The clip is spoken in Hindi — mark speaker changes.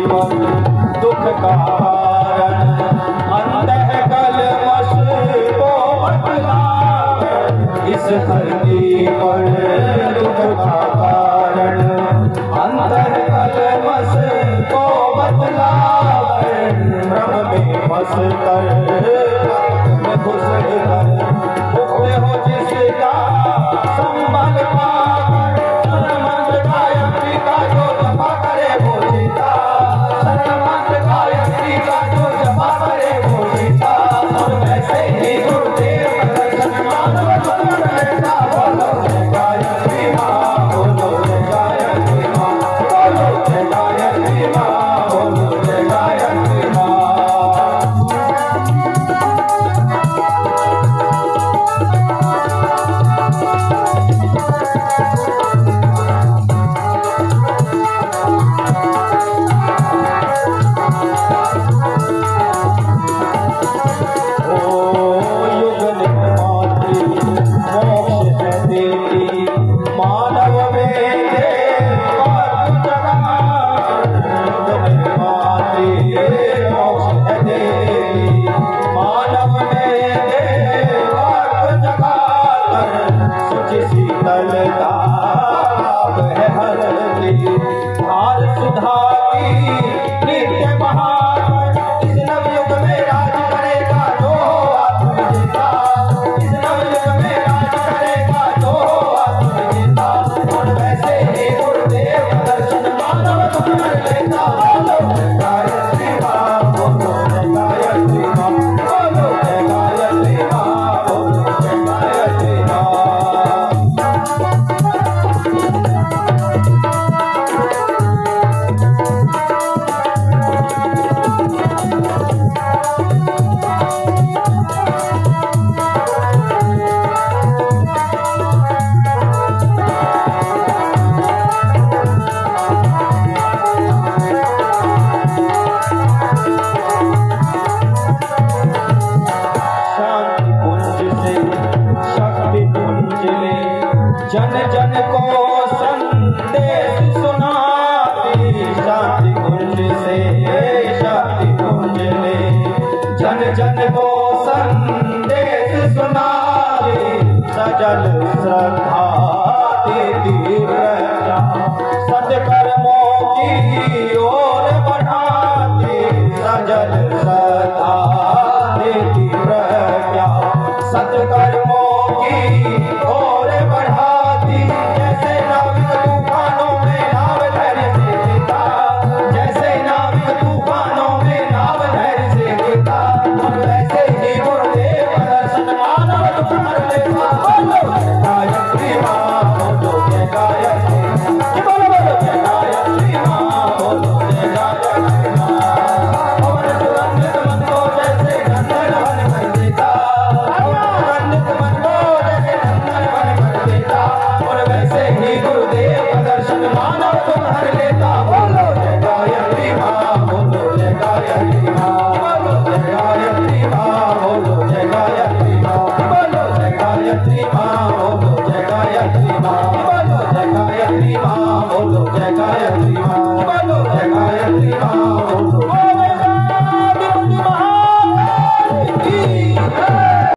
Speaker 1: जीवन दुख कारण अंतः कलमश को बतलावे। इस धरती पर दुख का कारण अंतः कलमश को बतलावे। भ्रम में फंस कर घुस कर मुक्त हो जिसका संबल पाकर। सर्वमंत्र गायत्री का जो जपा करे वो जीता। सर्वमंत्र गायत्री का जो जपा करे वो जीता। और वैसे ही गुरुदेव दर्शन मानव बन रहता। बोलो जय गायत्री माँ, बोलो जय गायत्री माँ, बोलो जय गायत्री माँ, बोलो जय गायत्री माँ। जन जन को संदेश सुनाती। शांति कुंज से शांति कुंज में जन जन को संदेश सुनाती। सजल श्रद्धा देती सद कर